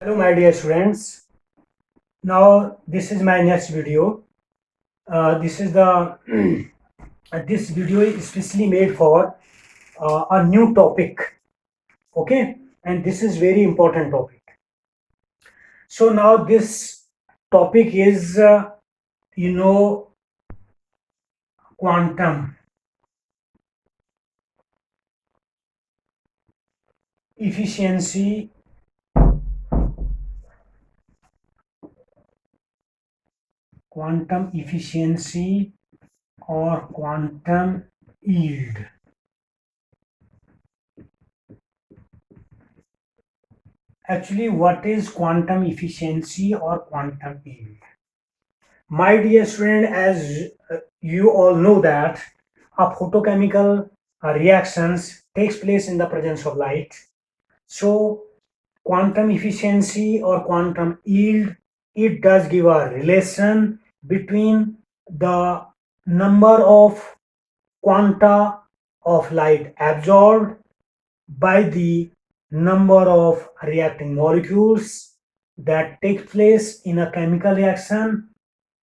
Hello my dear students. Now this is my next video. This is the this video is especially made for a new topic. Okay, and this is very important topic. So now this topic is quantum efficiency, or quantum yield. Actually, what is quantum efficiency or quantum yield? My dear student, as you all know that a photochemical reactions takes place in the presence of light. So quantum efficiency or quantum yield, it does give a relation between the number of quanta of light absorbed by the number of reacting molecules that take place in a chemical reaction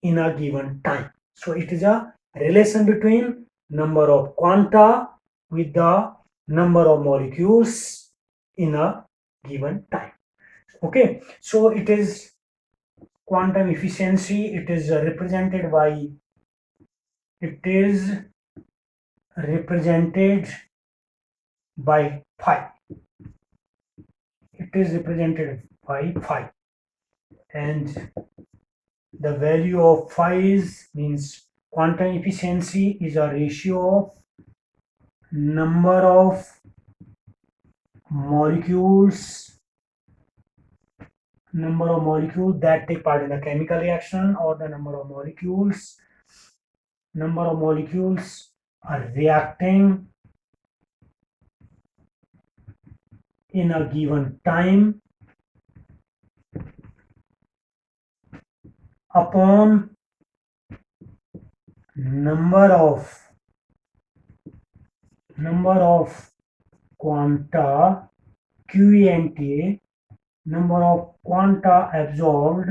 in a given time. So it is a relation between number of quanta with the number of molecules in a given time. Okay, so it is quantum efficiency. It is represented by phi. It is represented by phi, and the value of phi is means quantum efficiency is a ratio of number of molecules that take part in a chemical reaction, or the number of molecules are reacting in a given time upon number of quanta QENTA, number of quanta absorbed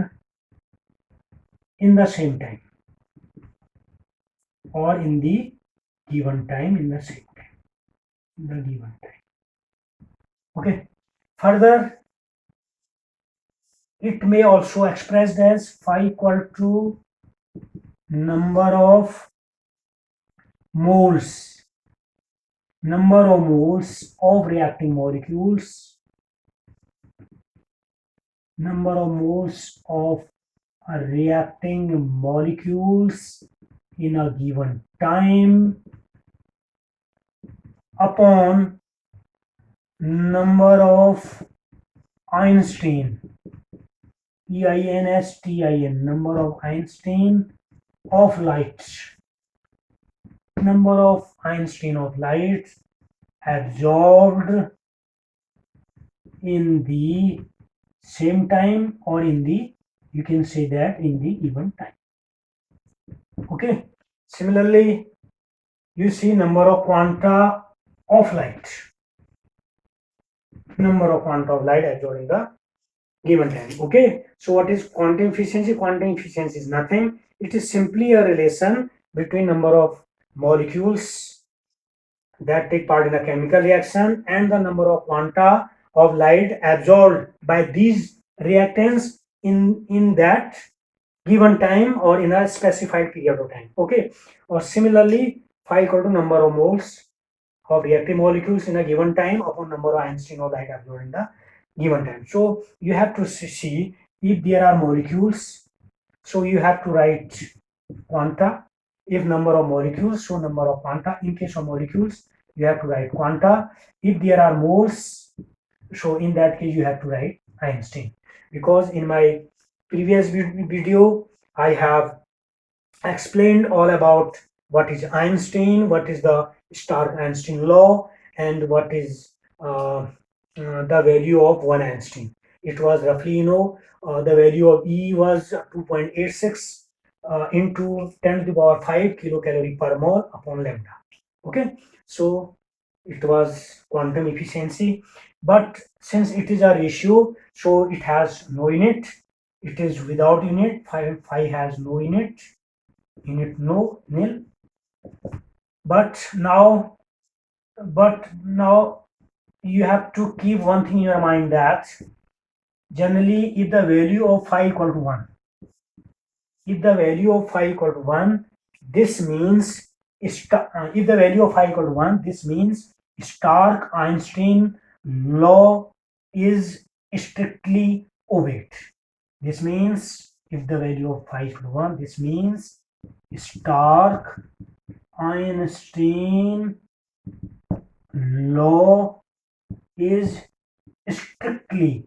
in the same time, or in the given time, Okay, further it may also expressed as phi equal to number of moles of reacting molecules, in a given time upon number of Einstein, EINSTIN, number of Einstein of light absorbed in the same time, or in the, you can say that, in the given time. Okay, similarly you see number of quanta of light absorbed in the given time. Okay, so what is quantum efficiency? Quantum efficiency is nothing, it is simply a relation between number of molecules that take part in a chemical reaction and the number of quanta of light absorbed by these reactants in that given time, or in a specified period of time. Okay, or similarly phi equal to number of moles of reactive molecules in a given time upon number of Einstein of light absorbed in the given time. So you have to see if there are molecules, so you have to write quanta. If number of molecules, so number of quanta. In case of molecules, you have to write quanta. If there are moles, so in that case you have to write Einstein. Because in my previous video I have explained all about what is Einstein, what is the Stark-Einstein law, and what is the value of 1 Einstein. It was roughly, the value of E was 2.86 into 10 to the power 5 kilocalorie per mole upon lambda. Okay, so it was quantum efficiency, but since it is a ratio, So it has no unit. It is without unit. Phi has no unit. Unit no nil. But now you have to keep one thing in your mind, that generally if the value of phi equal to 1, if the value of phi equal to 1, this means if the value of phi equal to 1, this means Stark-Einstein law is strictly obeyed. This means if the value of phi equal to 1, this means Stark-Einstein law is strictly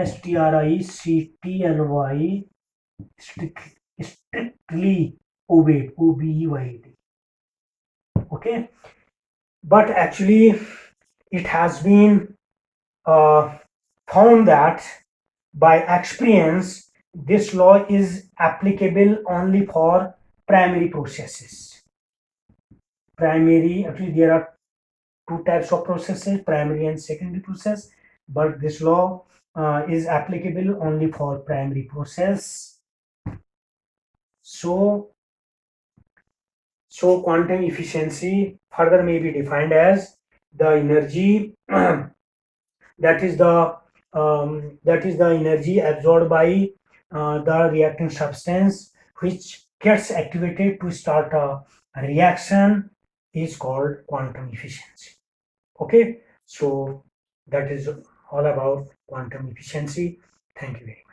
strictly strictly obeyed, obeyed. Okay, but actually it has been found that by experience this law is applicable only for primary processes. Primary, actually there are two types of processes, primary and secondary process, but this law is applicable only for primary process. So quantum efficiency further may be defined as the energy that is the energy absorbed by the reacting substance which gets activated to start a reaction is called quantum efficiency. Okay, so that is all about quantum efficiency. Thank you very much.